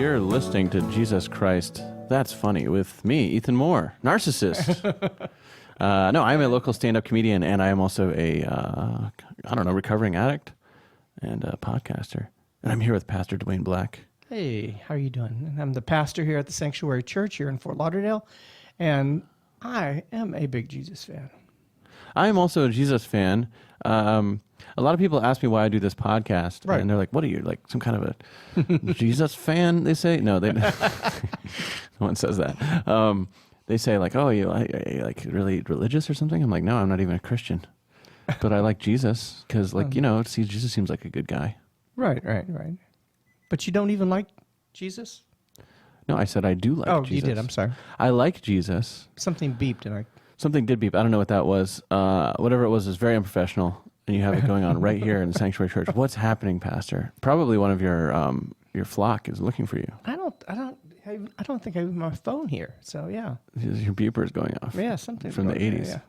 You're listening to Jesus Christ. That's funny with me, Ethan Moore, narcissist. No, I'm a local stand-up comedian, and I am also a, recovering addict and a podcaster. And I'm here with Pastor Dwayne Black. Hey, how are you doing? I'm the pastor here at the Sanctuary Church here in Fort Lauderdale, and I am a big Jesus fan. I am also a Jesus fan. A lot of people ask me why I do this podcast, right. And they're like, what are you, like some kind of a Jesus fan, they say? No, they no one says that. They say like, oh, you like really religious or something? I'm like, no, I'm not even a Christian. But I like Jesus because, like, Jesus seems like a good guy. Right. But you don't even like Jesus? No, I said I do like Jesus. Oh, you did. I'm sorry. I like Jesus. Something beeped, and Something did beep. I don't know what that was. Whatever it was very unprofessional, and you have it going on right here in the Sanctuary Church. What's happening, Pastor? Probably one of your flock is looking for you. I don't think I have my phone here. So yeah, your beeper is going off. Yeah, something from the 80s.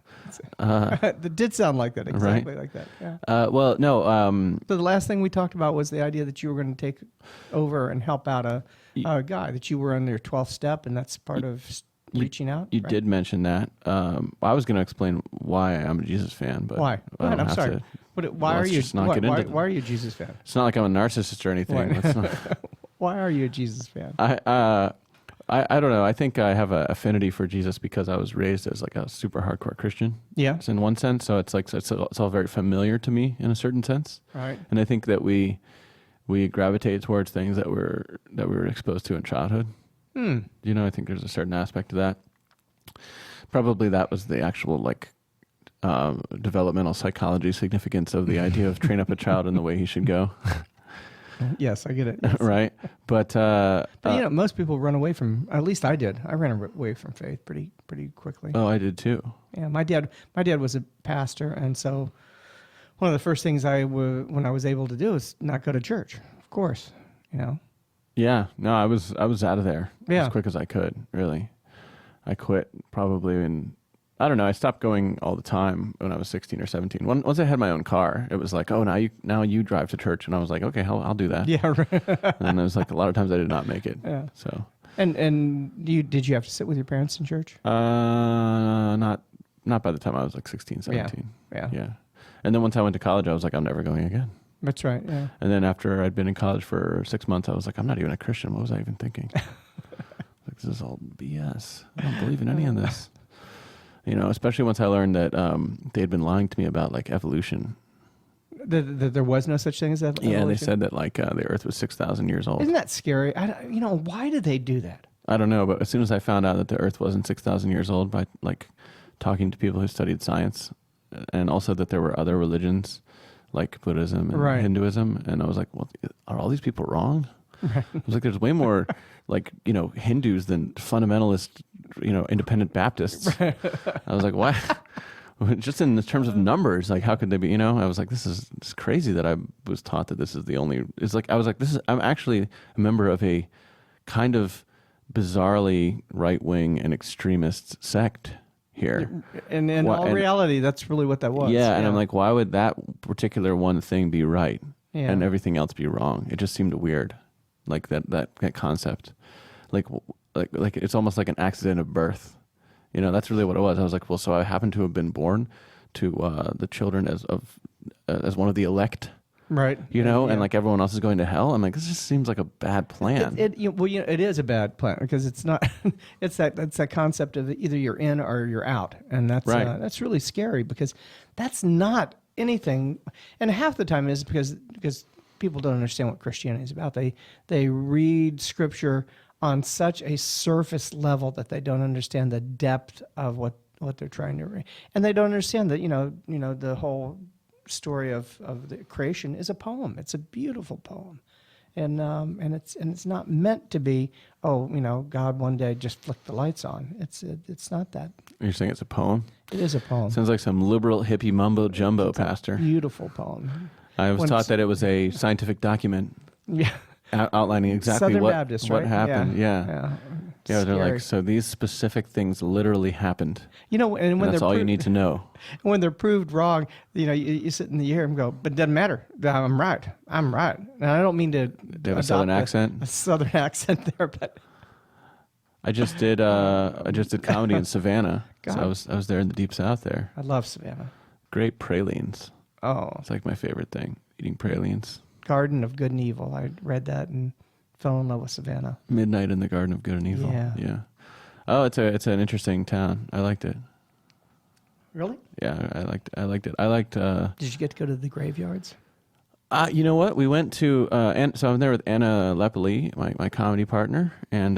Yeah. That did sound like that, exactly right? Like that. Yeah. Well, no. So the last thing we talked about was the idea that you were going to take over and help out a guy, that you were on your 12th step, and that's part of reaching out. You did mention that. I was going to explain why I'm a Jesus fan, but why? Go ahead, I'm sorry. Why are you a Jesus fan? It's not like I'm a narcissist or anything. Why are you a Jesus fan? I don't know. I think I have an affinity for Jesus because I was raised as like a super hardcore Christian. Yeah. In one sense, so it's like it's all very familiar to me in a certain sense. Right. And I think that we gravitate towards things that we were exposed to in childhood. I think there's a certain aspect of that. Probably that was the actual developmental psychology significance of the idea of train up a child in the way he should go. Yes, I get it. Yes. Right. But most people run away from, at least I did. I ran away from faith pretty quickly. Oh, I did too. Yeah, my dad was a pastor, and so one of the first things when I was able to do is not go to church, of course, Yeah, no, I was out of there as quick as I could, really. I quit probably I don't know, I stopped going all the time when I was 16 or 17. Once I had my own car, it was like, oh, now you drive to church. And I was like, okay, I'll do that. Yeah, right. And it was like a lot of times I did not make it. Yeah. So. And did you have to sit with your parents in church? Not by the time I was like 16, 17. Yeah. And then once I went to college, I was like, I'm never going again. That's right, yeah. And then after I'd been in college for 6 months, I was like, I'm not even a Christian. What was I even thinking? This is all BS. I don't believe in any of this. Especially once I learned that they had been lying to me about like evolution. That there was no such thing as evolution? Yeah, they said that the Earth was 6,000 years old. Isn't that scary? Why did they do that? I don't know, but as soon as I found out that the Earth wasn't 6,000 years old by like talking to people who studied science, and also that there were other religions like Buddhism and Hinduism, and I was like, well, are all these people wrong? Right. I was like, there's way more Hindus than fundamentalist, independent Baptists. Right. I was like, why? Just in terms of numbers, like how could they be? I was like, this is crazy that I was taught that this is the only. It's like I was like, I'm actually a member of a kind of bizarrely right wing and extremist sect here. And in reality, that's really what that was. Yeah, and I'm like, why would that particular one thing be right and everything else be wrong? It just seemed weird, like that concept, like it's almost like an accident of birth. That's really what it was. I was like, well, so I happen to have been born to the children as one of the elect. Right. And like everyone else is going to hell. I'm like, this just seems like a bad plan. It is a bad plan because it's not. It's that concept of either you're in or you're out, and that's really scary because that's not anything. And half the time is because people don't understand what Christianity is about. They read Scripture on such a surface level that they don't understand the depth of what they're trying to read, and they don't understand that the whole story of the creation is a poem. It's a beautiful poem, and it's not meant to be. God one day just flicked the lights on. It's not that. You're saying it's a poem? It is a poem. Sounds like some liberal hippie mumbo jumbo, Pastor. Beautiful poem. I was taught that it was a scientific document. Yeah. Outlining exactly Southern what Baptist, what right? happened. Yeah. Yeah, they're scary. like, so these specific things literally happened. And when that's all you need to know. When they're proved wrong, you sit in the ear and go, but it doesn't matter. I'm right. I'm right. And I don't mean to. They have a southern accent. A southern accent there, but I just did comedy in Savannah. So I was there in the deep south there. I love Savannah. Great pralines. Oh, It's like my favorite thing, eating pralines. Garden of Good and Evil. I read that and fell in love with Savannah. Midnight in the Garden of Good and Evil. Yeah. Oh, it's an interesting town. I liked it. Really? Yeah, I liked it. I liked. Did you get to go to the graveyards? You know what? We went to, so I'm there with Anna Lepoli, my comedy partner, and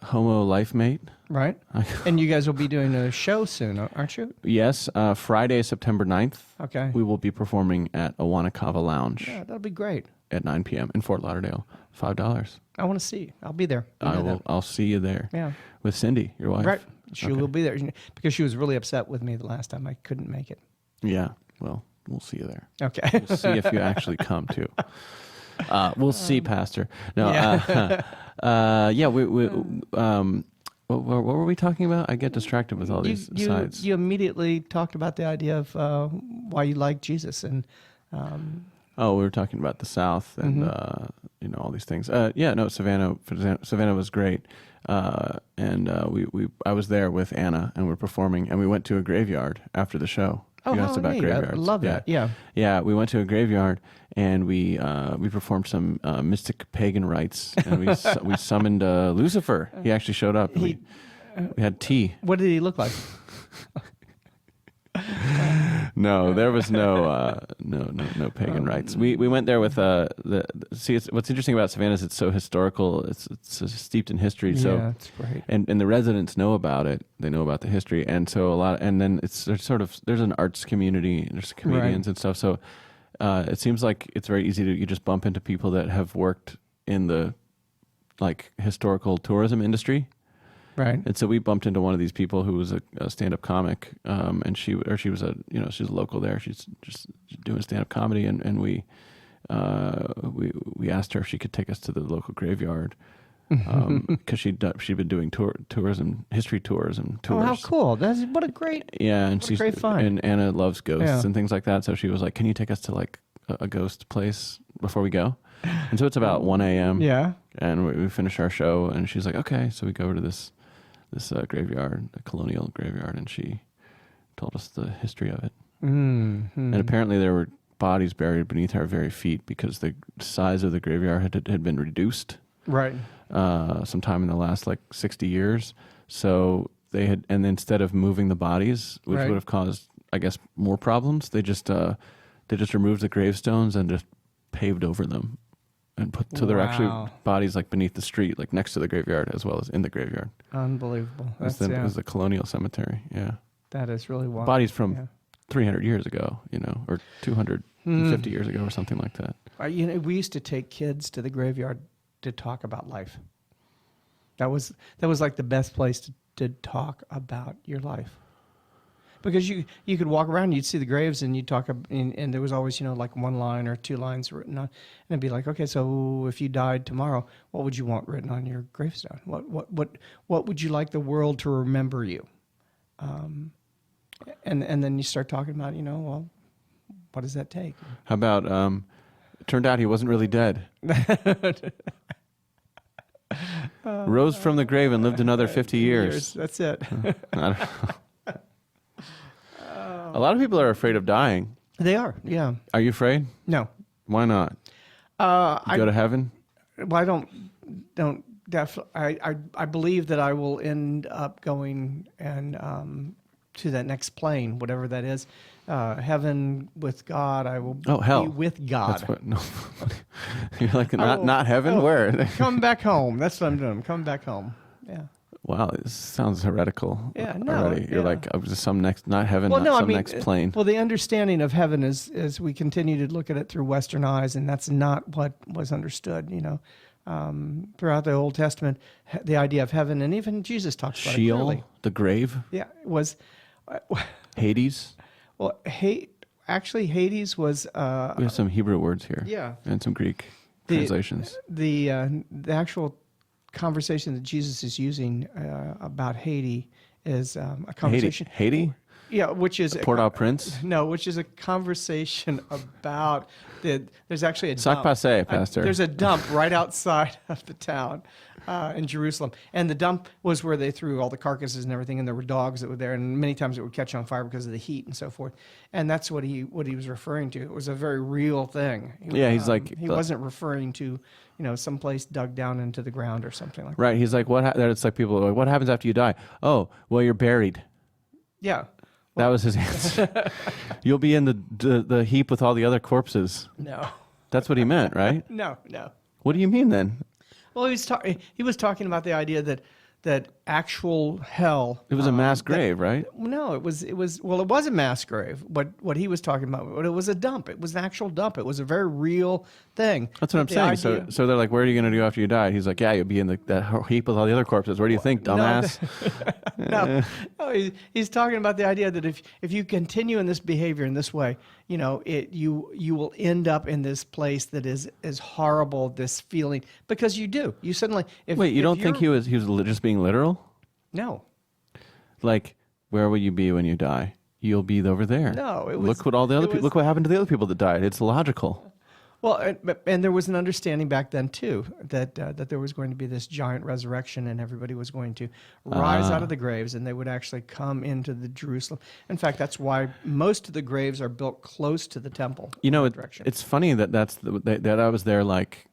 homo life mate. Right. And you guys will be doing a show soon, aren't you? Yes, Friday, September 9th. Okay. We will be performing at Awanakava Lounge. Yeah, that'll be great. At 9 p.m. in Fort Lauderdale. $5. I want to see. I'll be there. I'll see you there. Yeah. With Cindy, your wife. Right. She will be there because she was really upset with me the last time I couldn't make it. Yeah. Well, we'll see you there. Okay. We'll see if you actually come too. We'll see, Pastor. No. Yeah. What were we talking about? I get distracted with all these sides. You immediately talked about the idea of why you like Jesus and. We were talking about the South and all these things. Savannah was great, and I was there with Anna, and we're performing, and we went to a graveyard after the show. Oh, you asked about graveyards. I love that. Yeah. Yeah, we went to a graveyard, and we performed some mystic pagan rites, and we summoned Lucifer. He actually showed up. We had tea. What did he look like? No, there was no pagan rites. We went there with what's interesting about Savannah is it's so historical. It's steeped in history. So yeah, it's great. And the residents know about it. They know about the history, and so then there's an arts community. And there's comedians and stuff. So it seems like it's very easy you just bump into people that have worked in the historical tourism industry. Right. And so we bumped into one of these people who was a stand-up comic, and she's a local there. She's just doing stand-up comedy, and we asked her if she could take us to the local graveyard, because she'd been doing tourism, history tours and tours. Oh, how cool! What a great and she's great find. And Anna loves ghosts and things like that. So she was like, "Can you take us to a ghost place before we go?" And so it's about 1 a.m. Yeah. And we finish our show, and she's like, "Okay." So we go over to this graveyard, a colonial graveyard, and she told us the history of it. Mm-hmm. And apparently there were bodies buried beneath our very feet because the size of the graveyard had been reduced. Right. Sometime in the last 60 years. So and instead of moving the bodies, which would have caused, I guess, more problems, they just removed the gravestones and just paved over them. And they're actually bodies beneath the street, next to the graveyard as well as in the graveyard. Unbelievable. It was the colonial cemetery. Yeah, that is really wild. Bodies from 300 years ago, or 250 years ago, or something like that. We used to take kids to the graveyard to talk about life. That was the best place to talk about your life. Because you could walk around, you'd see the graves, and you'd talk, and there was always one line or two lines written on, and it'd be like, okay, so if you died tomorrow, what would you want written on your gravestone? What would you like the world to remember you? And then you start talking about, well, what does that take? How about it turned out he wasn't really dead. Rose from the grave and lived another 50 years. That's it. I don't know. A lot of people are afraid of dying. They are, yeah. Are you afraid? No. Why not? You go to heaven? Well, I don't definitely. I believe that I will end up going and to that next plane, whatever that is. Heaven with God. I will hell. be with God. That's what, no. You're like, not heaven? Where? Come back home. That's what I'm doing. Come back home. Yeah. Wow, this sounds heretical. Yeah, no. Already. You're like, some next, not heaven, next plane. Well, the understanding of heaven is we continue to look at it through Western eyes, and that's not what was understood, throughout the Old Testament, the idea of heaven, and even Jesus talks about Sheol, it clearly. the grave? Yeah, it was. Hades? Well, actually, Hades was. We have some Hebrew words here. Yeah. And some Greek translations. The actual conversation that Jesus is using about Haiti is a conversation. Haiti? Yeah, which is Port-au-Prince? No, which is a conversation about there's actually a Sac dump. passé, Pastor. There's a dump right outside of the town in Jerusalem, and the dump was where they threw all the carcasses and everything, and there were dogs that were there, and many times it would catch on fire because of the heat and so forth. And that's what he was referring to. It was a very real thing. He's like he wasn't referring to someplace dug down into the ground or something like that. Right. He's like, it's like people are like, what happens after you die? Oh, well, you're buried. Yeah. That was his answer. You'll be in the heap with all the other corpses. No. That's what he meant, right? No. What do you mean then? Well, he was talking about the idea that actual hell. It was a mass grave, right? No, it was a mass grave. What he was talking about, but it was a dump. It was an actual dump. It was a very real thing. That's what I'm saying. So they're like, what are you going to do after you die? He's like, yeah, you'll be in that heap with all the other corpses. What do you think, dumbass? No, he's talking about the idea that if you continue in this behavior in this way, you will end up in this place that is horrible, this feeling, because you do. You suddenly Wait, you don't think he was just being literal? No. Like, where will you be when you die? You'll be over there. No, it was. Look what happened to the other people that died. It's logical. Well, and there was an understanding back then too that there was going to be this giant resurrection, and everybody was going to rise out of the graves, and they would actually come into the Jerusalem. In fact, that's why most of the graves are built close to the temple. It's funny that that I was there, like,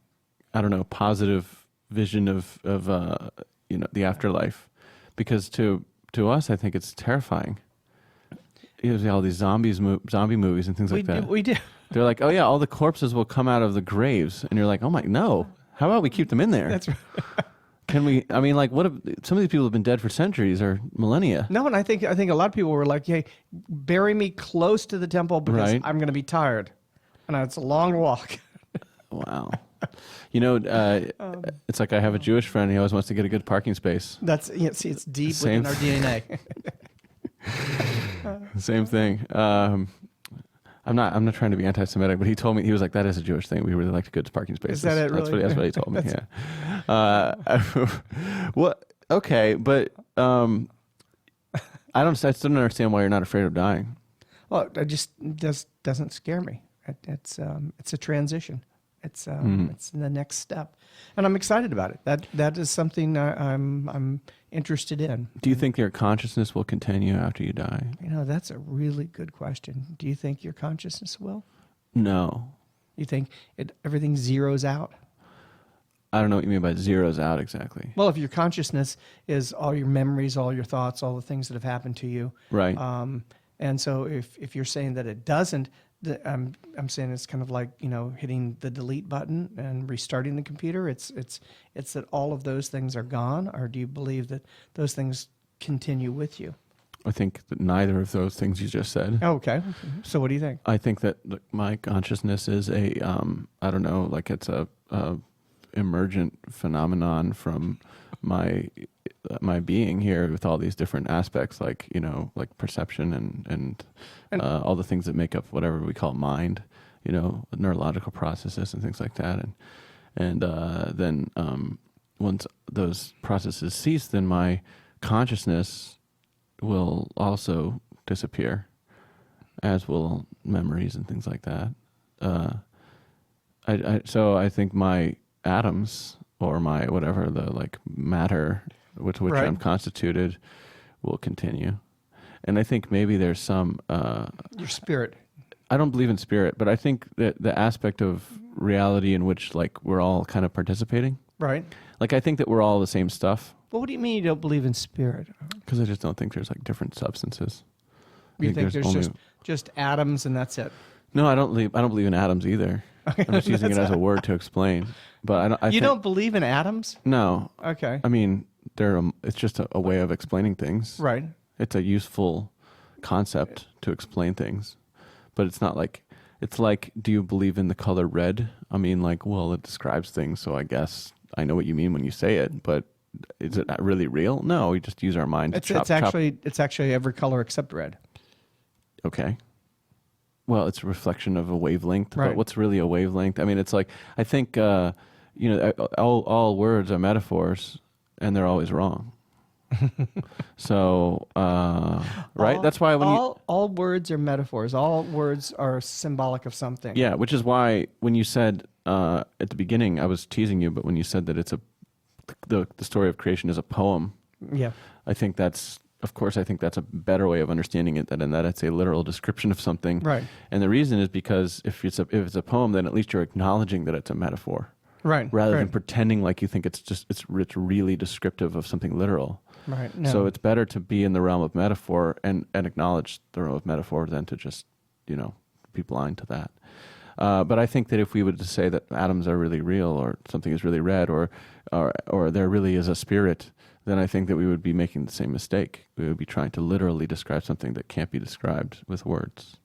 I don't know, positive vision of the afterlife, because to us, I think it's terrifying. You know, all these zombie movies and things like that. We do. They're like, oh yeah, all the corpses will come out of the graves, and you're like, oh my, no. How about we keep them in there? That's right. Can we? I mean, like, what if some of these people have been dead for centuries or millennia? No, and I think a lot of people were like, hey, bury me close to the temple because I'm going to be tired, and it's a long walk. Wow. It's like I have a Jewish friend. He always wants to get a good parking space. It's deep within our DNA. Same thing. I'm not trying to be anti-Semitic, but he told me, he was like, that is a Jewish thing. We really like good parking spaces. Is that it, really? That's what he told me, yeah. Well, okay, but I still don't understand why you're not afraid of dying. Well, it doesn't scare me. It's a transition. It's the next step, and I'm excited about it. That is something I'm interested in. Do you think your consciousness will continue after you die? That's a really good question. Do you think your consciousness will? No. You think everything zeroes out? I don't know what you mean by zeroes out exactly. Well, if your consciousness is all your memories, all your thoughts, all the things that have happened to you, right? And so if you're saying that it doesn't. I'm saying it's kind of like hitting the delete button and restarting the computer. It's that all of those things are gone, or do you believe that those things continue with you? I think that neither of those things you just said. Oh, okay. So what do you think? I think that my consciousness is I don't know, like it's a emergent phenomenon from my being here with all these different aspects, like like perception and all the things that make up whatever we call mind, neurological processes and things like that, and then once those processes cease, then my consciousness will also disappear, as will memories and things like that. So I think my atoms, or my whatever, the like matter with which I'm constituted, will continue. And I think maybe there's some your spirit. I don't believe in spirit, but I think that the aspect of reality in which like we're all kind of participating. Right. Like I think that we're all the same stuff. Well, what do you mean you don't believe in spirit? Because I just don't think there's like different substances. You think there's just atoms and that's it? No, I don't believe in atoms either. I'm just using it as a word to explain. But I don't believe in atoms? No. Okay. I mean, it's just a way of explaining things. Right. It's a useful concept to explain things, but it's not like, it's like, do you believe in the color red? I mean, like, well, it describes things, so I guess I know what you mean when you say it, but is it really real? No, we just use our mind to chop. It's actually every color except red. Okay. Well, it's a reflection of a wavelength, right. But what's really a wavelength? I mean, it's like, I think, all words are metaphors, and they're always wrong. So, right? That's why all words are metaphors. All words are symbolic of something. Yeah, which is why when you said at the beginning, I was teasing you, but when you said that the story of creation is a poem, yeah, I think that's a better way of understanding it than that it's a literal description of something. Right. And the reason is because if it's a poem, then at least you're acknowledging that it's a metaphor. Right. Rather than pretending like you think it's really descriptive of something literal. Right. No. So it's better to be in the realm of metaphor and acknowledge the realm of metaphor than to just, be blind to that. But I think that if we would say that atoms are really real, or something is really red, or there really is a spirit, then I think that we would be making the same mistake. We would be trying to literally describe something that can't be described with words.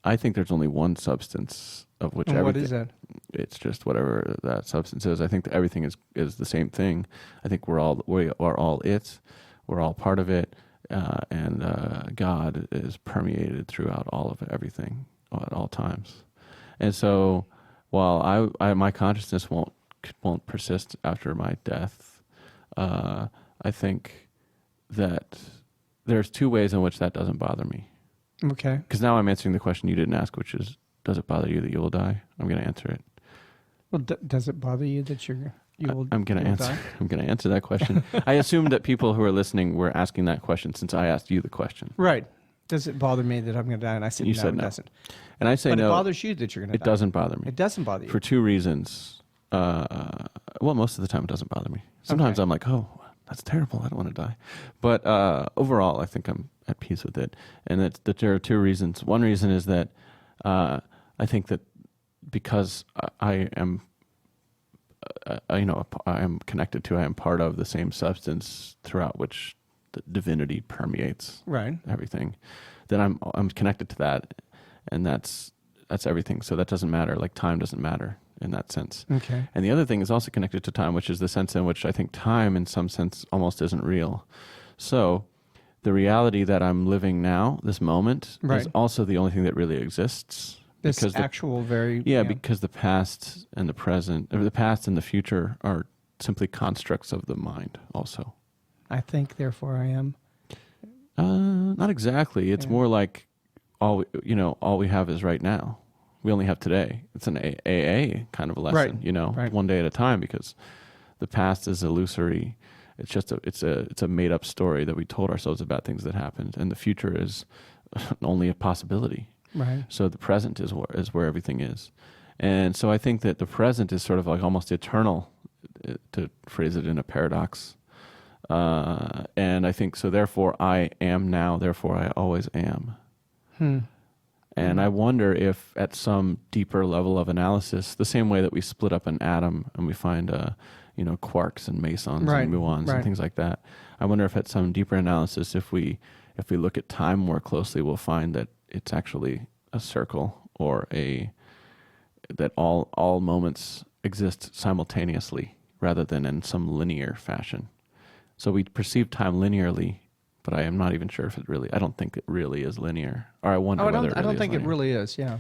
I think there's only one substance of which everything... What is that? It's just whatever that substance is. I think that everything is the same thing. I think we are all it. We're all part of it. And God is permeated throughout all of everything at all times. And so while my consciousness won't persist after my death, I think that there's two ways in which that doesn't bother me. Okay. Because now I'm answering the question you didn't ask, which is, does it bother you that you will die? I'm going to answer it. Well, does it bother you that you will? I'm going to answer. Die? I'm going to answer that question. I assumed that people who are listening were asking that question since I asked you the question. Right. Does it bother me that I'm going to die? And I said, you said no. It doesn't. And I say but no. But it bothers you that you're going to die. It doesn't bother me. It doesn't bother you. For two reasons. Well, most of the time it doesn't bother me. Sometimes I'm like, oh, that's terrible. I don't want to die. But overall, I think I'm at peace with it. And that there are two reasons. One reason is that I think that because I am, I am connected to, I am part of the same substance throughout which the divinity permeates everything. Then I'm connected to that, and that's everything. So that doesn't matter. Like time doesn't matter in that sense. Okay. And the other thing is also connected to time, which is the sense in which I think time, in some sense, almost isn't real. So the reality that I'm living now, this moment, is also the only thing that really exists. This actual because the past and the present, or the past and the future, are simply constructs of the mind. Also, I think, therefore, I am. Not exactly. It's more like all we have is right now. We only have today. It's an AA kind of a lesson, one day at a time, because the past is illusory. It's just it's a made up story that we told ourselves about things that happened, and the future is only a possibility. Right. So the present is where everything is. And so I think that the present is sort of like almost eternal, to phrase it in a paradox. And I think so, therefore I am now, therefore I always am. And I wonder if at some deeper level of analysis, the same way that we split up an atom and we find quarks and mesons and muons and things like that, I wonder if at some deeper analysis, if we look at time more closely, we'll find that it's actually a circle, or that all moments exist simultaneously rather than in some linear fashion. So we perceive time linearly, but I am not even sure if I don't think it really is linear. Or I wonder whether it really is. I don't think linear. It really is, yeah.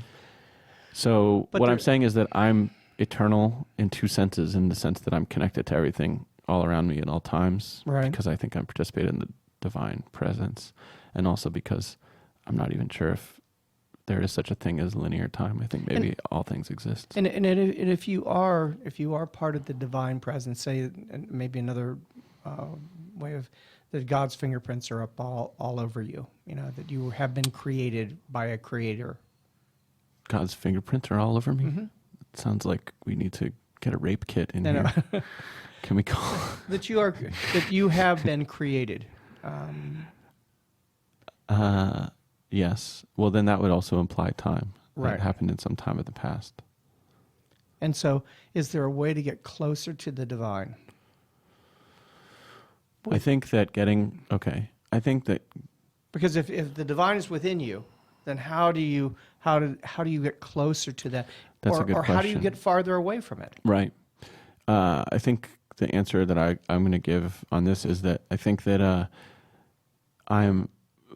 So what I'm saying is that I'm eternal in two senses, in the sense that I'm connected to everything all around me at all times, because I think I'm participating in the divine presence, and also because I'm not even sure if there is such a thing as linear time. I think maybe all things exist. And if you are part of the divine presence, say, maybe another way of that God's fingerprints are up all over you, that you have been created by a creator. God's fingerprints are all over me? Mm-hmm. It sounds like we need to get a rape kit in here. No. Can we call that you have been created? Yes. Well, then that would also imply time. That happened in some time of the past. And so, is there a way to get closer to the divine? I think that because if the divine is within you, then how do you get closer to that? That's a good question. Or how do you get farther away from it? Right. I think the answer that I'm going to give on this is that I think that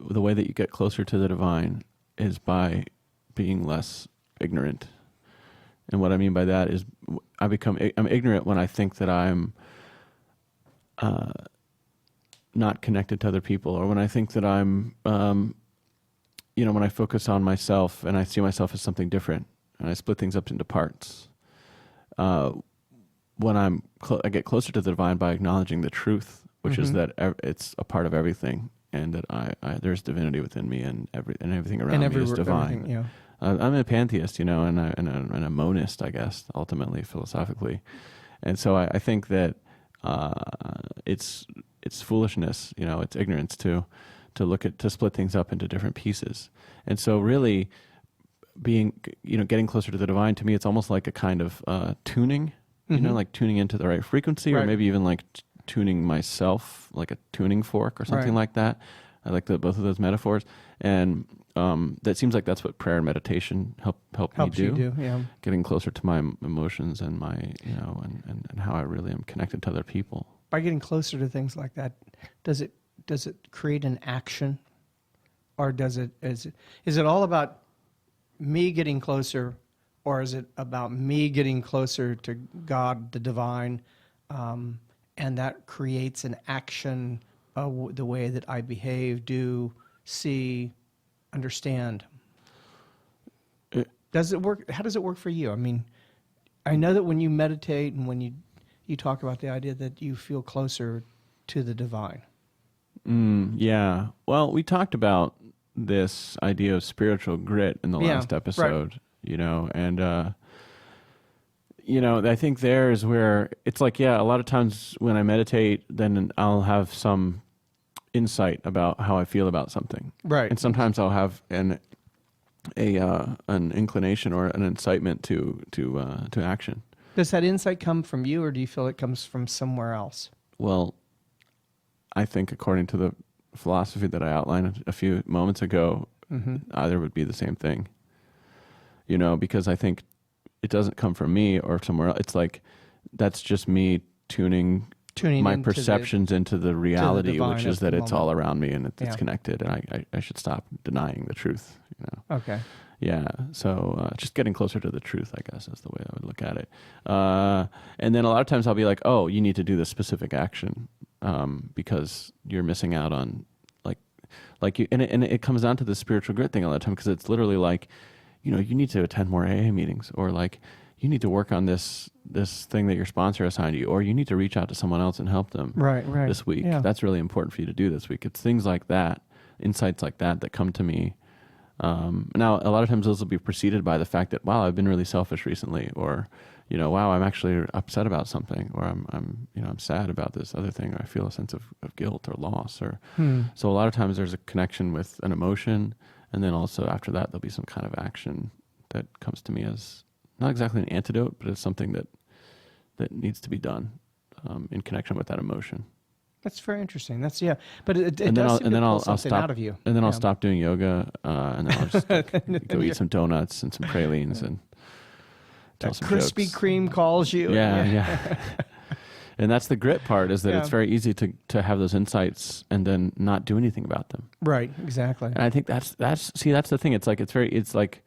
the way that you get closer to the divine is by being less ignorant. And what I mean by that is I'm ignorant when I think that I'm not connected to other people, or when I think that I'm, when I focus on myself and I see myself as something different and I split things up into parts. When I get closer to the divine by acknowledging the truth, which is that it's a part of everything, and that there's divinity within me, and everything around me is divine. Yeah. I'm a pantheist, and a monist, I guess, ultimately, philosophically. And so I think that it's foolishness, it's ignorance to split things up into different pieces. And so really getting closer to the divine, to me, it's almost like a kind of tuning, like tuning into the right frequency, or maybe even like tuning myself, like a tuning fork or something like that. I like both of those metaphors. And that seems like that's what prayer and meditation help me do. You do, yeah. Getting closer to my emotions and my, and how I really am connected to other people. By getting closer to things like that, does it create an action, or is it all about me getting closer, or is it about me getting closer to God, the divine, and that creates an action, the way that I behave, do, see, understand? Does it work? How does it work for you? I mean, I know that when you meditate and when you talk about the idea that you feel closer to the divine. Yeah. Well, we talked about this idea of spiritual grit in the last episode, and I think there is where it's like, a lot of times when I meditate, then I'll have some insight about how I feel about something. Right. And sometimes I'll have an inclination or an incitement to action. Does that insight come from you, or do you feel it comes from somewhere else? Well, I think according to the philosophy that I outlined a few moments ago, either would be the same thing. Because I think it doesn't come from me or somewhere else. It's like that's just me tuning my perceptions into the reality, which is that it's all around me and it's connected, and I should stop denying the truth. Okay. Yeah. So just getting closer to the truth, I guess, is the way I would look at it. And then a lot of times I'll be like, oh, you need to do this specific action because you're missing out on and it comes down to the spiritual grit thing a lot of time, because it's literally like, you need to attend more AA meetings, or like you need to work on this thing that your sponsor assigned you, or you need to reach out to someone else and help them this week. Yeah. That's really important for you to do this week. It's things like that, insights like that come to me. Now, a lot of times those will be preceded by the fact that, wow, I've been really selfish recently, or, wow, I'm actually upset about something, or I'm sad about this other thing, or I feel a sense of guilt or loss, or so a lot of times there's a connection with an emotion, and then also after that there'll be some kind of action that comes to me as not exactly an antidote, but it's something that needs to be done in connection with that emotion. That's very interesting. But it and does then I'll something stop out of you. And then I'll stop doing yoga, and then I'll just go eat some donuts and some pralines and tell some Krispy jokes. Kreme calls you. Yeah. And that's the grit part, is that it's very easy to have those insights and then not do anything about them. Right. Exactly. And I think that's the thing. It's like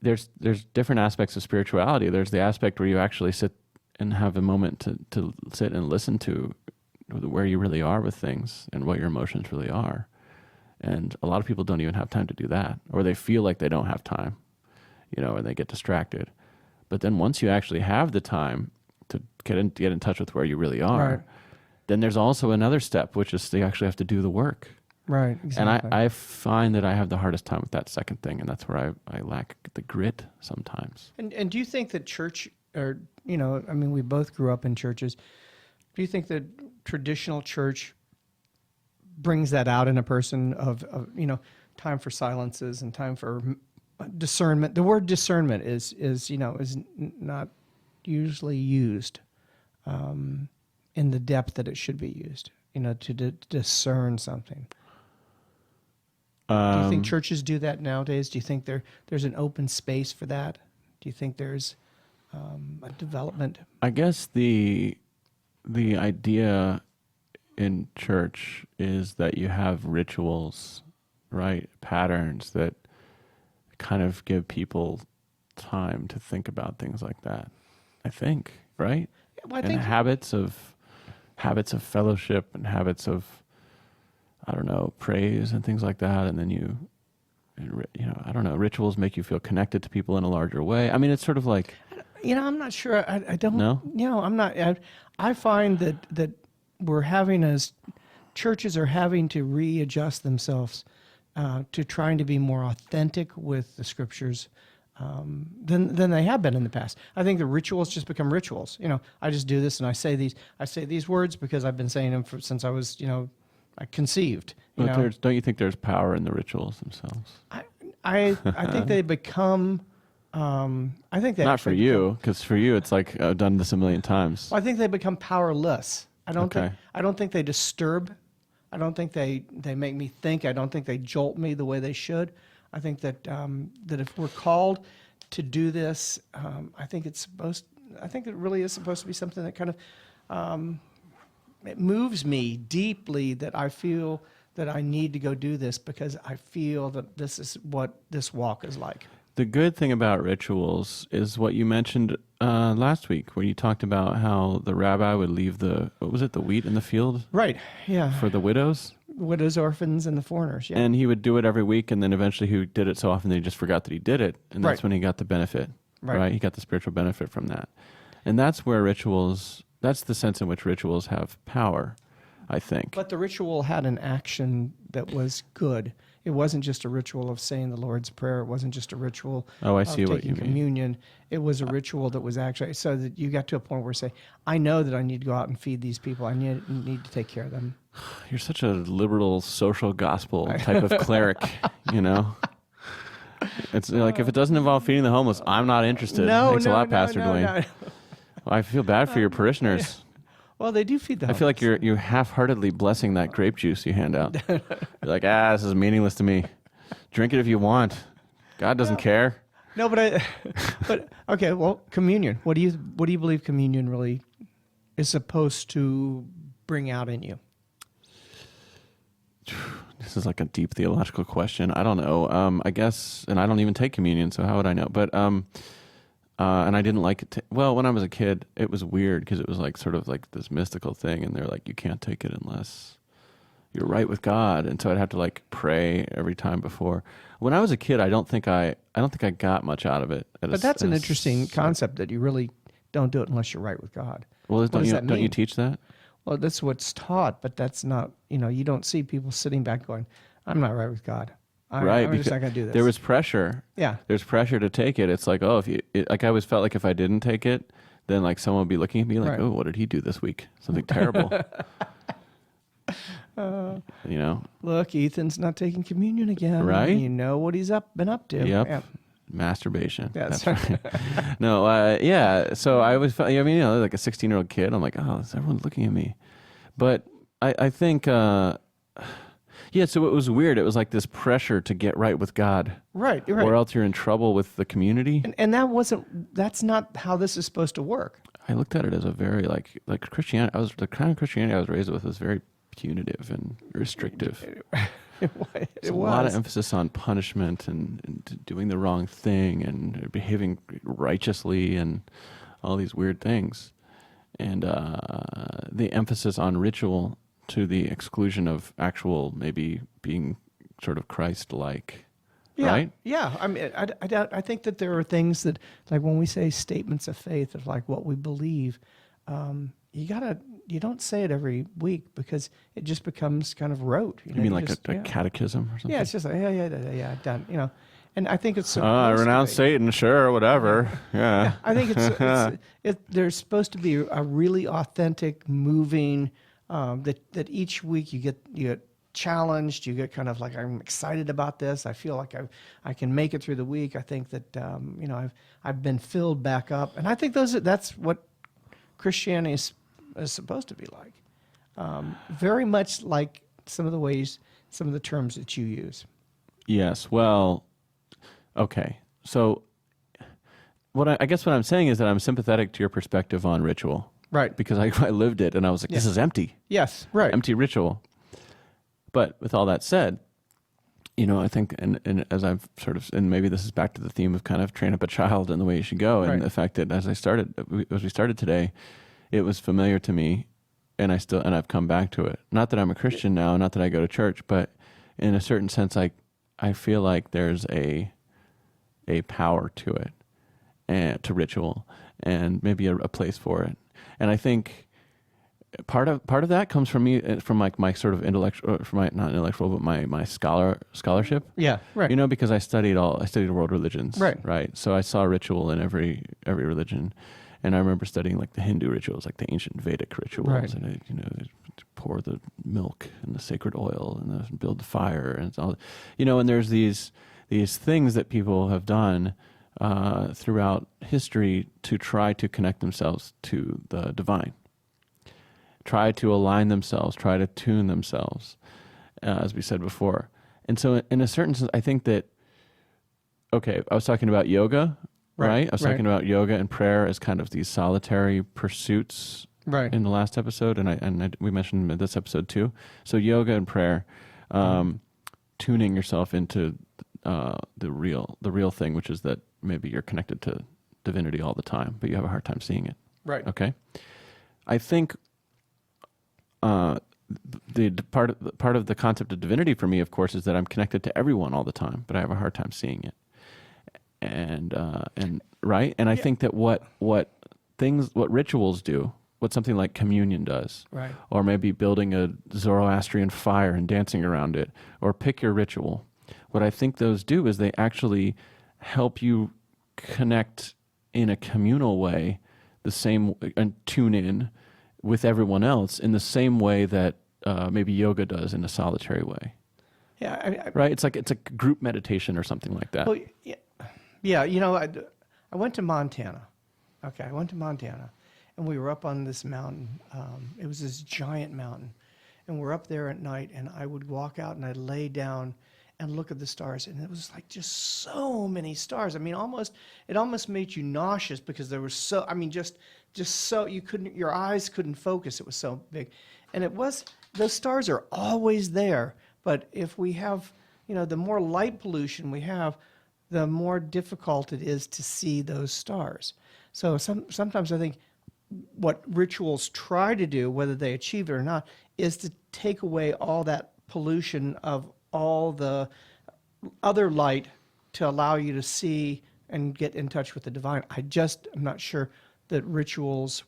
there's different aspects of spirituality. There's the aspect where you actually sit and have a moment to sit and listen to where you really are with things and what your emotions really are. And a lot of people don't even have time to do that, or they feel like they don't have time, and they get distracted. But then once you actually have the time to get in touch with where you really are, then there's also another step, which is you actually have to do the work. Right, exactly. And I find that I have the hardest time with that second thing, and that's where I lack the grit sometimes. And do you think that church, or, we both grew up in churches, do you think that traditional church brings that out in a person of time for silences and time for discernment? The word discernment is not usually used in the depth that it should be used, to discern something. Do you think churches do that nowadays? Do you think there's an open space for that? Do you think there's a development? I guess the idea in church is that you have rituals, right? Patterns that kind of give people time to think about things like that. I think, right? Well, I and think habits of fellowship and habits of, I don't know, praise and things like that. And then I don't know, rituals make you feel connected to people in a larger way. I mean, it's sort of like, I'm not sure. I don't no? I'm not. I find that we're having, as churches are having to readjust themselves to trying to be more authentic with the scriptures than they have been in the past. I think the rituals just become rituals. I just do this and I say these words because I've been saying them since I was, I conceived. But don't you think there's power in the rituals themselves? I think they become. I think they not for you, because for you it's like I've done this a million times. Well, I think they become powerless. I don't think they disturb. I don't think they make me think. I don't think they jolt me the way they should. I think that if we're called to do this, I think it really is supposed to be something that kind of it moves me deeply, that I feel that I need to go do this because I feel that this is what this walk is like. The good thing about rituals is what you mentioned last week, where you talked about how the rabbi would leave the wheat in the field? Right, yeah. For the widows? Widows, orphans, and the foreigners, yeah. And he would do it every week, and then eventually he did it so often that he just forgot that he did it, and that's when he got the benefit, right? He got the spiritual benefit from that. And that's where that's the sense in which rituals have power, I think. But the ritual had an action that was good. It wasn't just a ritual of saying the Lord's Prayer. It wasn't just a ritual of taking communion. It was a ritual that was actually, so that you got to a point where you say, I know that I need to go out and feed these people. I need to take care of them. You're such a liberal social gospel type of cleric, It's like, if it doesn't involve feeding the homeless, I'm not interested. Thanks a lot, Pastor Dwayne. No. Well, I feel bad for your parishioners. Well, they do feed the homeless. I feel like you're half-heartedly blessing that grape juice you hand out. You're like, this is meaningless to me. Drink it if you want. God doesn't care. No, but okay. Well, communion. What do you believe communion really is supposed to bring out in you? This is like a deep theological question. I don't know. I guess, and I don't even take communion, so how would I know? But and I didn't like it. When I was a kid, it was weird because it was like sort of like this mystical thing, and they're like, you can't take it unless you're right with God, and so I'd have to like pray every time before. When I was a kid, I don't think I got much out of it. But that's an interesting concept, that you really don't do it unless you're right with God. Well, don't you teach that? Well, that's what's taught, but that's not. You don't see people sitting back going, "I'm not right with God." I'm just not going to do this. There was pressure. Yeah. There's pressure to take it. It's like, I always felt like if I didn't take it, then like someone would be looking at me like, oh, what did he do this week? Something terrible. Look, Ethan's not taking communion again. Right? You know what he's been up to. Yep. Yeah. Masturbation. That's right. No, yeah. So I always felt, like a 16-year-old kid, I'm like, is everyone looking at me? But I think... so it was weird. It was like this pressure to get right with God. Right, you're right. Or else you're in trouble with the community. And that's not how this is supposed to work. I looked at it as a very, like Christianity, the kind of Christianity I was raised with was very punitive and restrictive. It was. A lot of emphasis on punishment and doing the wrong thing and behaving righteously and all these weird things. And the emphasis on ritual to the exclusion of actual maybe being sort of Christ-like, right? Yeah. I mean, I think that there are things that, like when we say statements of faith of like what we believe, you don't say it every week because it just becomes kind of rote. You mean like a catechism or something? Yeah, it's just like, yeah, done, And I think it's renounce Satan, sure, whatever. Yeah. I think there's supposed to be a really authentic, moving, that each week you get challenged. You get kind of like, I'm excited about this. I feel like I can make it through the week. I think that I've been filled back up, and I think that's what Christianity is supposed to be like. Very much like some of the terms that you use. Yes. Well. Okay. So, I guess what I'm saying is that I'm sympathetic to your perspective on ritual. Right. Because I lived it and I was like, this is empty. Yes, right. Empty ritual. But with all that said, I think, and as I've sort of, and maybe this is back to the theme of kind of train up a child in the way you should go, and the fact that as we started today, it was familiar to me, and I've come back to it. Not that I'm a Christian now, not that I go to church, but in a certain sense, I feel like there's a power to it, and to ritual, and maybe a place for it. And I think part of that comes from me, from like my sort of intellectual, from my, not intellectual, but my scholarship. Yeah, right. Because I studied world religions. Right. So I saw ritual in every religion, and I remember studying like the Hindu rituals, like the ancient Vedic rituals, and they'd pour the milk and the sacred oil and build the fire, and it's all, and there's these things that people have done throughout history to try to connect themselves to the divine. Try to align themselves, try to tune themselves, as we said before. And so in a certain sense, I think that, I was talking about yoga, right? I was talking about yoga and prayer as kind of these solitary pursuits in the last episode, and we mentioned in this episode too. So yoga and prayer, tuning yourself into the real thing, which is that maybe you're connected to divinity all the time, but you have a hard time seeing it. Right. Okay? I think the part of the concept of divinity for me, of course, is that I'm connected to everyone all the time, but I have a hard time seeing it. And I think that what rituals do, what something like communion does, or maybe building a Zoroastrian fire and dancing around it, or pick your ritual, what I think those do is they actually help you connect in a communal way, and tune in with everyone else in the same way that maybe yoga does in a solitary way. Yeah, right. It's like a group meditation or something like that. Well, yeah. I went to Montana. Okay, I went to Montana, and we were up on this mountain. It was this giant mountain, and we're up there at night. And I would walk out and I'd lay down and look at the stars, and it was like just so many stars. I mean, it almost made you nauseous because there was so. I mean, just so your eyes couldn't focus. It was so big, and those stars are always there. But if we have, the more light pollution we have, the more difficult it is to see those stars. So sometimes I think what rituals try to do, whether they achieve it or not, is to take away all that pollution of all the other light to allow you to see and get in touch with the divine. I'm not sure that rituals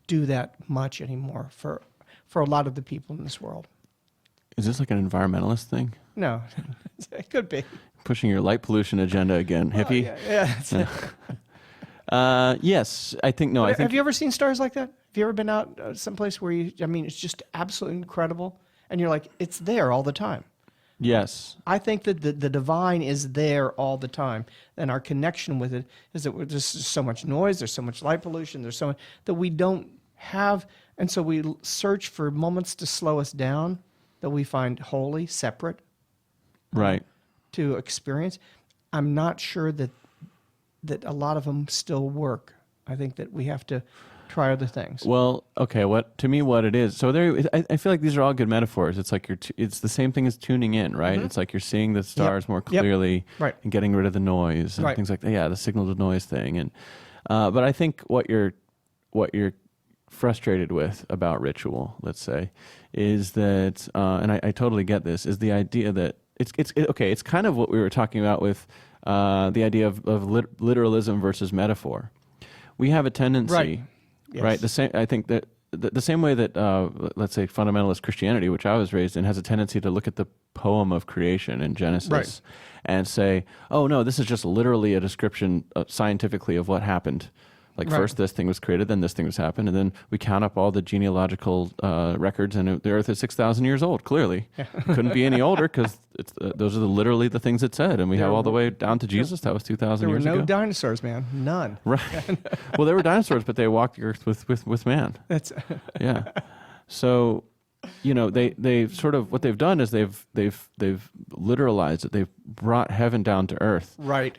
do that much anymore for a lot of the people in this world. Is this like an environmentalist thing? No, it could be. Pushing your light pollution agenda again, hippie? Yes, I think, no, I think... Have you ever seen stars like that? Have you ever been out someplace where it's just absolutely incredible, and you're like, it's there all the time? Yes. I think that the divine is there all the time, and our connection with it is that there's so much noise, there's so much light pollution, there's so much that we don't have, and so we search for moments to slow us down that we find holy, separate, right, to experience. I'm not sure that a lot of them still work. I think that we have to try other things. Well, okay, what it is. So I feel like these are all good metaphors. It's like it's the same thing as tuning in, right? Mm-hmm. It's like you're seeing the stars more clearly, and getting rid of the noise and things like that. Yeah, the signal to noise thing. And but I think what you're frustrated with about ritual, let's say, is that, and I totally get this, is the idea that it's kind of what we were talking about with the idea of literalism versus metaphor. We have a tendency, right? The same. I think that the same way that let's say fundamentalist Christianity, which I was raised in, has a tendency to look at the poem of creation in Genesis and say, "Oh no, this is just literally a description scientifically of what happened." Like first this thing was created, then this thing was happened, and then we count up all the genealogical records, and the Earth is 6,000 years old. Clearly, it couldn't be any older because those are literally the things it said, and we have all the way down to Jesus. That was 2,000 years ago. There were no dinosaurs, man. None. Right. Well, there were dinosaurs, but they walked the Earth with man. That's yeah. So, they sort of what they've done is they've literalized it. They've brought heaven down to earth. Right.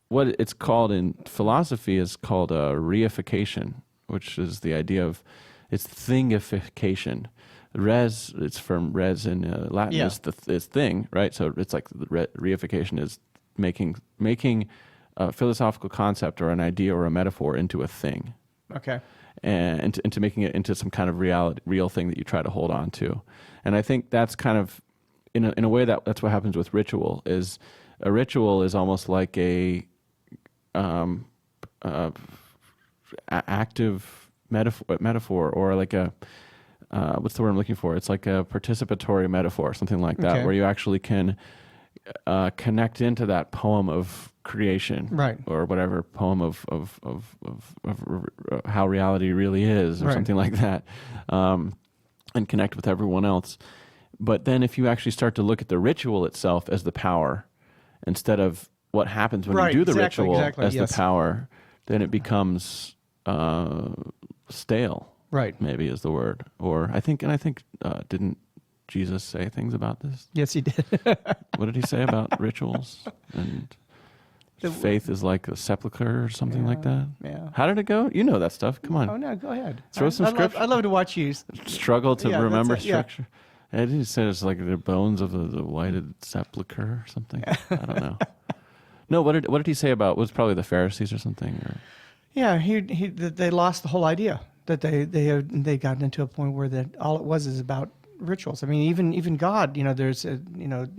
What it's called in philosophy is called a reification, which is the idea of it's thingification. Res, it's from res in Latin, is thing, right? So it's like the reification is making a philosophical concept or an idea or a metaphor into a thing. Okay. And into making it into some kind of real thing that you try to hold on to. And I think that's kind of, in a way, that's what happens with ritual. Is a ritual is almost like a active metaphor, or like a what's the word I'm looking for? It's like a participatory metaphor, something like that, where you actually can connect into that poem of creation, right, or whatever poem of how reality really is, or something like that, and connect with everyone else. But then, if you actually start to look at the ritual itself as the power, instead of what happens when you do the ritual as the power, then it becomes stale. Right, maybe is the word. Or I think didn't Jesus say things about this? Yes, he did. What did he say about rituals? And faith is like a sepulcher or something like that? Yeah. How did it go? You know that stuff. Come on. Oh, no, go ahead. Throw some scripture. I'd love to watch you struggle to remember structure. Yeah. He said it's like the bones of the whited sepulcher or something. I don't know. No, what did he say about, it was probably the Pharisees or something? Or? Yeah, they lost the whole idea. That they got into a point where that all it was is about rituals. I mean, even God, there's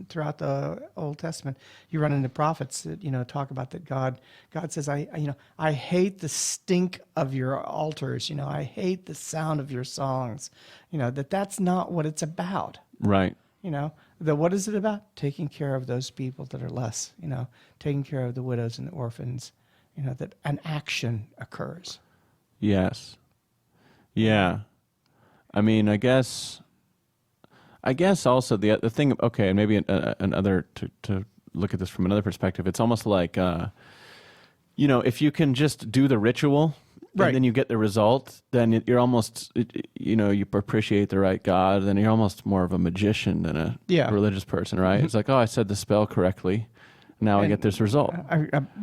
throughout the Old Testament, you run into prophets that talk about that God says, I hate the stink of your altars. I hate the sound of your songs. That's not what it's about. Right. What is it about? Taking care of those people that are less. Taking care of the widows and the orphans. That an action occurs. Yes. Yeah, I mean, I guess also the thing. Okay, and maybe another to look at this from another perspective. It's almost like, if you can just do the ritual, and then you get the result, then you're almost, you appreciate the right God. Then you're almost more of a magician than a religious person, right? It's like, oh, I said the spell correctly. Now I get this result.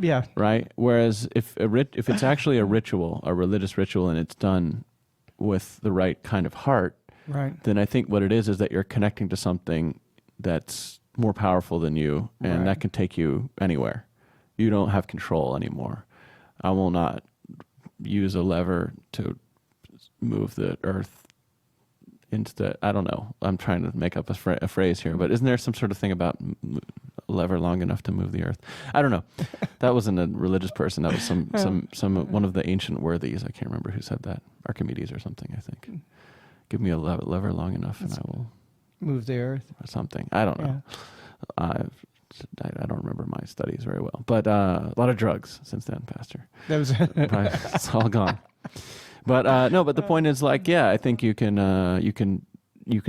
Yeah. Right. Whereas if it's actually a ritual, a religious ritual, and it's done with the right kind of heart, then I think what it is that you're connecting to something that's more powerful than you, and that can take you anywhere. You don't have control anymore. I will not use a lever to move the earth into the, I don't know. I'm trying to make up a phrase here, but isn't there some sort of thing about a lever long enough to move the earth? I don't know. That wasn't a religious person. That was some one of the ancient worthies. I can't remember who said that. Archimedes or something, I think. Give me a lever long enough and I will move the earth or something. I don't know. I don't remember my studies very well, but a lot of drugs since then, Pastor. That was it's all gone. But no. But the point is, like, I think you can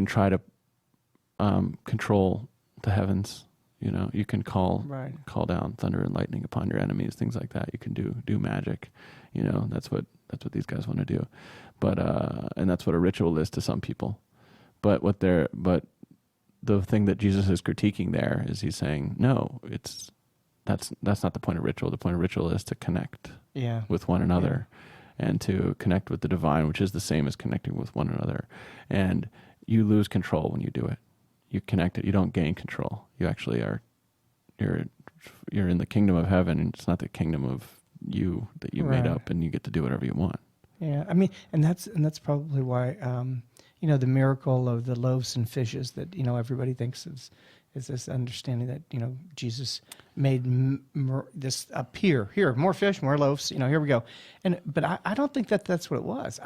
try to control the heavens. You can call down thunder and lightning upon your enemies, things like that. You can do magic. That's what these guys want to do. But and that's what a ritual is to some people. But the thing that Jesus is critiquing there is he's saying, no, that's not the point of ritual. The point of ritual is to connect with one another and to connect with the divine, which is the same as connecting with one another. And you lose control when you do it. You connect it. You don't gain control. You actually you're in the kingdom of heaven, and it's not the kingdom of you that you made up, and you get to do whatever you want. Yeah, I mean, and that's probably why the miracle of the loaves and fishes that everybody thinks is this understanding that Jesus made this appear here, more fish, more loaves, here we go, but I don't think that's what it was.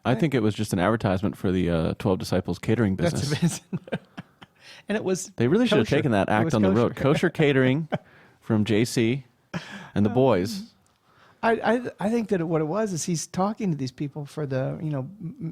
I think it was just an advertisement for the 12 disciples catering business. And it was they really should have taken that act on the road. Kosher catering from JC and the boys. I think that what it was is he's talking to these people for the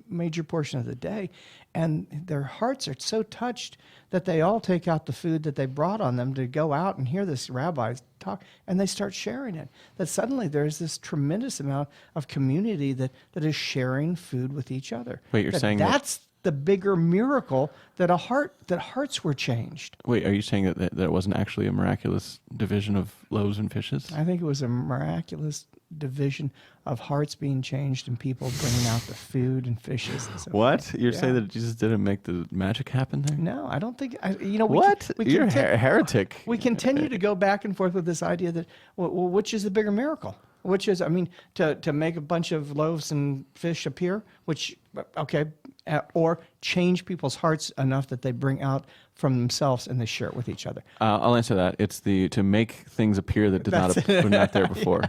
major portion of the day, and their hearts are so touched that they all take out the food that they brought on them to go out and hear this rabbi talk, and they start sharing it. That suddenly there's this tremendous amount of community that is sharing food with each other. Wait, you're saying that's the bigger miracle that hearts were changed. Wait, are you saying that it wasn't actually a miraculous division of loaves and fishes? I think it was a miraculous division of hearts being changed and people bringing out the food and fishes and so What? forth. You're saying that Jesus didn't make the magic happen there? No, I don't think. You're a heretic. We continue to go back and forth with this idea that, well, which is the bigger miracle? Which is, to make a bunch of loaves and fish appear, or change people's hearts enough that they bring out from themselves and they share it with each other. I'll answer that. It's to make things appear that were not there before.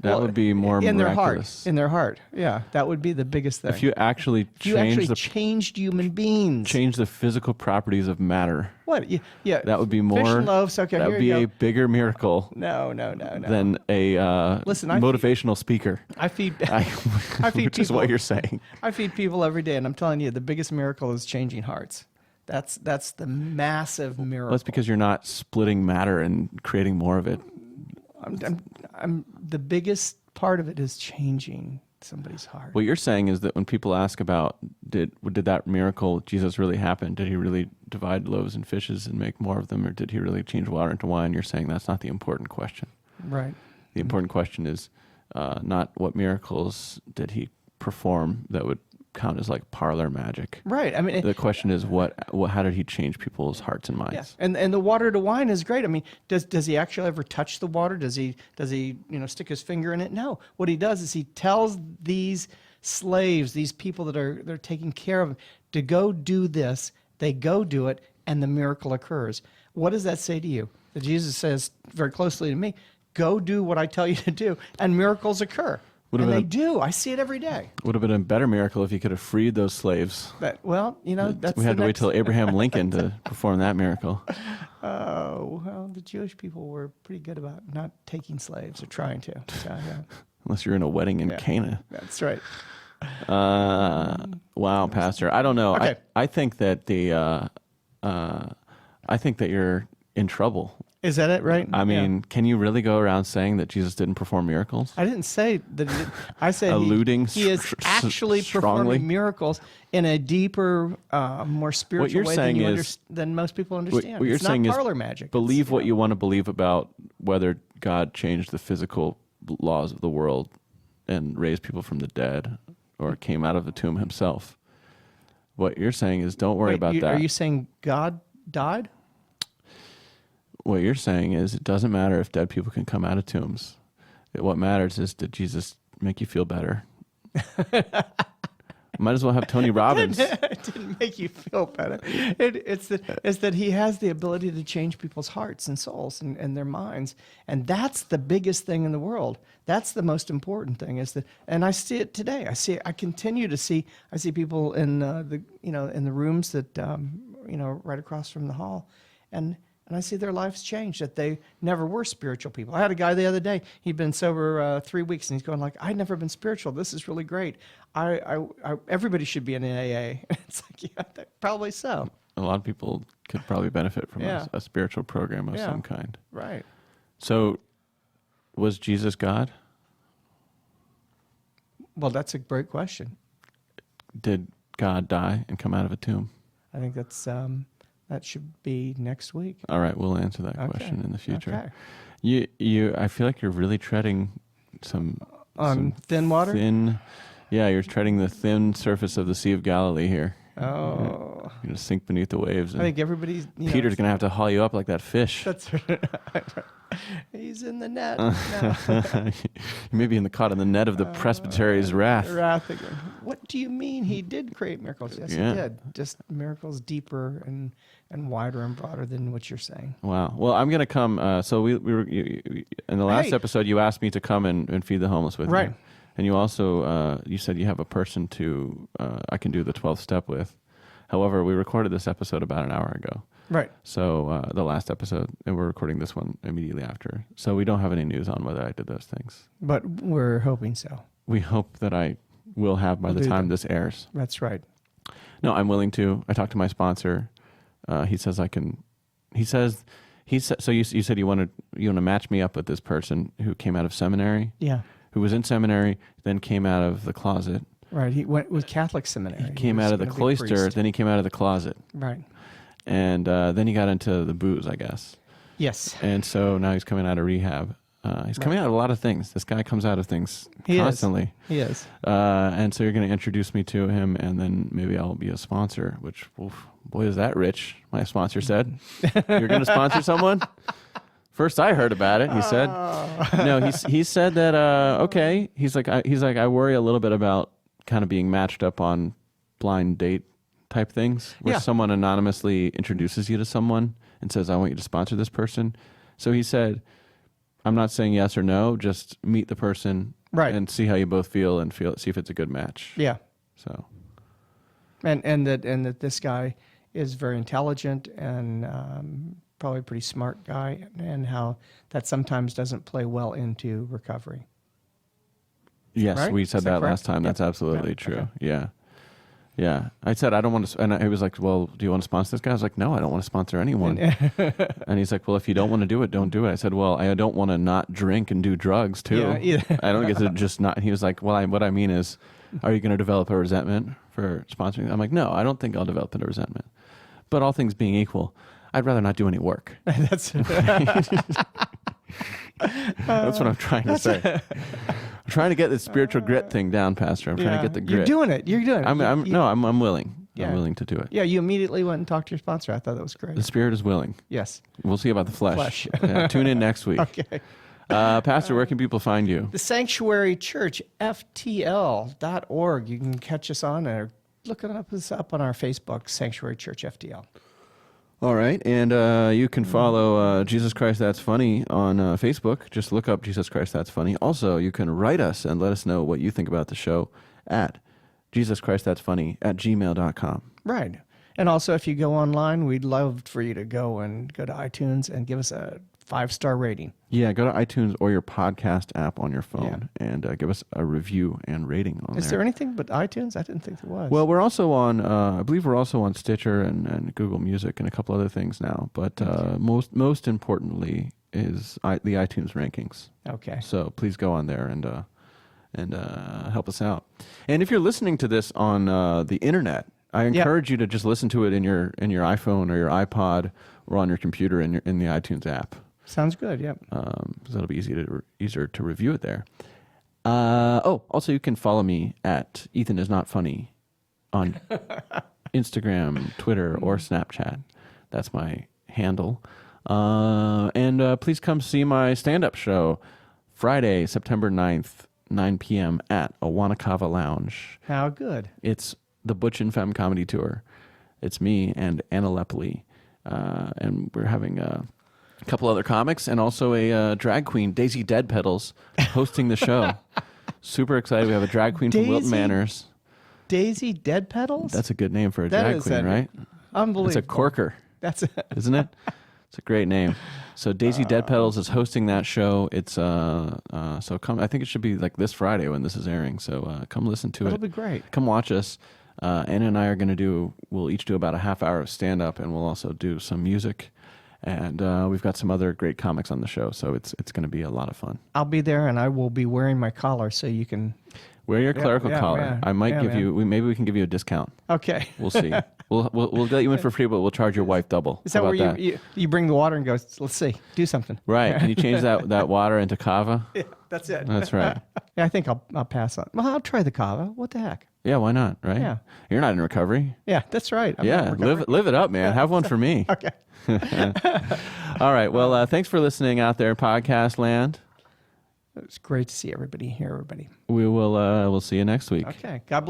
That would be more miraculous. In their heart. Yeah, that would be the biggest thing. If you actually changed human beings. Change the physical properties of matter. What? Yeah. That would be more. Fish and loaves. Okay, that would be a bigger miracle. No. Than a motivational speaker. I feed people. Which is what you're saying. I feed people every day, and I'm telling you, the biggest miracle is changing hearts. That's the massive miracle. Well, that's because you're not splitting matter and creating more of it. I'm the biggest part of it is changing somebody's heart. What you're saying is that when people ask about did that miracle Jesus really happen? Did he really divide loaves and fishes and make more of them, or did he really change water into wine? You're saying that's not the important question. Right. The important question is not what miracles did he perform that would count as like parlor magic. Right. The question is how did he change people's hearts and minds? Yeah. And the water to wine is great. Does he actually ever touch the water? Does he stick his finger in it? No. What he does is he tells these slaves, these people that they're taking care of him, to go do this. They go do it, and the miracle occurs. What does that say to you? That Jesus says very closely to me, go do what I tell you to do, and miracles occur. And they do. I see it every day. Would have been a better miracle if he could have freed those slaves. That's we had to wait till Abraham Lincoln to perform that miracle. Oh, well, the Jewish people were pretty good about not taking slaves or trying to. So, yeah. Unless you're in a wedding in Cana. That's right. Wow, Pastor. I don't know. Okay. I think that I think that you're in trouble. Is that it, right? Can you really go around saying that Jesus didn't perform miracles? I didn't say that. I said alluding he is actually performing miracles in a deeper, more spiritual way than most people understand. What you're saying not parlor magic. Believe what you want to believe about whether God changed the physical laws of the world and raised people from the dead or came out of the tomb himself. What you're saying is don't worry about that. Are you saying God died? What you're saying is it doesn't matter if dead people can come out of tombs. What matters is, did Jesus make you feel better? Might as well have Tony Robbins. It didn't make you feel better. It's that he has the ability to change people's hearts and souls and their minds, and that's the biggest thing in the world. That's the most important thing. And I see it today. I continue to see. I see people in in the rooms that right across from the hall, and I see their lives change, that they never were spiritual people. I had a guy the other day, he'd been sober 3 weeks, and he's going like, I'd never been spiritual. This is really great. Everybody should be in an AA. It's like, yeah, probably so. A lot of people could probably benefit from a spiritual program of some kind. Right. So, was Jesus God? Well, that's a great question. Did God die and come out of a tomb? I think that's... that should be next week. All right, we'll answer that question in the future. Okay. I feel like you're really treading some thin water. You're treading the thin surface of the Sea of Galilee here. Oh, you're gonna sink beneath the waves. I think everybody's. Peter's gonna have to haul you up like that fish. That's right. He's in the net. You may be caught in the net of the presbytery's wrath. Again. What do you mean? He did create miracles. Yes, he did. Just miracles deeper and wider and broader than what you're saying. Wow. Well, I'm going to come. So we were in the last episode. You asked me to come and feed the homeless with you, and you also you said you have a person I can do the 12th step with. However, we recorded this episode about an hour ago. Right. So the last episode, and we're recording this one immediately after. So we don't have any news on whether I did those things. But we're hoping so. We hope that I will have by the time this airs. That's right. No, I'm willing to. I talked to my sponsor. He says I can. He says. So you said you want to match me up with this person who came out of seminary. Yeah. Who was in seminary, then came out of the closet. Right. He went with Catholic seminary. He came out of the cloister, then he came out of the closet. Right. And then he got into the booze, I guess. Yes. And so now he's coming out of rehab. He's coming out of a lot of things. This guy comes out of things constantly. He is. And so you're going to introduce me to him, and then maybe I'll be a sponsor, which, oof, boy, is that rich, my sponsor said. You're going to sponsor someone? First I heard about it, he said. No, he said that, okay. He's like, I worry a little bit about kind of being matched up on blind date type things, where someone anonymously introduces you to someone and says, I want you to sponsor this person. So he said, I'm not saying yes or no, just meet the person and see how you both feel and see if it's a good match. Yeah. So. And that this guy is very intelligent and probably a pretty smart guy, and how that sometimes doesn't play well into recovery. Yes, right? We said that last time. That's absolutely true. Okay. Yeah. Yeah. I said, I don't want to, and he was like, well, do you want to sponsor this guy? I was like, no, I don't want to sponsor anyone. And he's like, well, if you don't want to do it, don't do it. I said, well, I don't want to not drink and do drugs too. Yeah, I don't get to just not, he was like, well, what I mean is, are you going to develop a resentment for sponsoring? I'm like, no, I don't think I'll develop a resentment. But all things being equal, I'd rather not do any work. That's what I'm trying to say. I'm trying to get this spiritual grit thing down, Pastor. I'm trying to get the grit. You're doing it. You're doing it. I'm willing. Yeah. I'm willing to do it. Yeah, you immediately went and talked to your sponsor. I thought that was great. The spirit is willing. Yes. We'll see about the flesh. Yeah, tune in next week. Okay. Pastor, where can people find you? The Sanctuary Church, FTL.org. You can catch us on there. Look us up on our Facebook, Sanctuary Church FTL. All right, and you can follow Jesus Christ That's Funny on Facebook. Just look up Jesus Christ That's Funny. Also, you can write us and let us know what you think about the show at JesusChristThat'sFunny@gmail.com. Right. And also, if you go online, we'd love for you to go to iTunes and give us a 5-star rating. Yeah, go to iTunes or your podcast app on your phone and give us a review and rating on there. Is there anything but iTunes? I didn't think there was. Well, we're also on, I believe we're also on Stitcher and Google Music and a couple other things now. But most importantly is the iTunes rankings. Okay. So please go on there and help us out. And if you're listening to this on the internet, I encourage you to just listen to it in your iPhone or your iPod or on your computer in the iTunes app. Sounds good, yeah. So it'll be easier to review it there. Also you can follow me at Ethan Is Not Funny on Instagram, Twitter, or Snapchat. That's my handle. And please come see my stand-up show Friday, September 9th, 9 p.m. at Awanakava Lounge. How good. It's the Butch and Femme Comedy Tour. It's me and Anna Lepley. And we're having a couple other comics and also a drag queen, Daisy Dead Pedals, hosting the show. Super excited. We have a drag queen from Wilton Manors. Daisy Dead Pedals? That's a good name for a drag queen, right? Unbelievable. It's a corker. That's it. Isn't it? It's a great name. So Daisy Dead Pedals is hosting that show. It's so come. I think it should be like this Friday when this is airing. So come listen to it. That'll be great. Come watch us. Anna and I are going to we'll each do about a half hour of stand up, and we'll also do some music. And we've got some other great comics on the show, so it's going to be a lot of fun. I'll be there, and I will be wearing my collar, so you can wear your clerical collar. Yeah. I might give you. Maybe we can give you a discount. Okay, we'll see. We'll get you in for free, but we'll charge your wife double. Is that where you bring the water and go? Let's see, do something. Right? Can you change that water into kava? Yeah, that's it. That's right. Yeah, I think I'll pass on. Well, I'll try the kava. What the heck? Yeah, why not? Right? Yeah. You're not in recovery. Yeah, that's right. I'm live it up, man. Have one for me. Okay. All right. Well, thanks for listening out there, podcast land. It was great to see everybody, hear everybody. We will. We'll see you next week. Okay. God bless.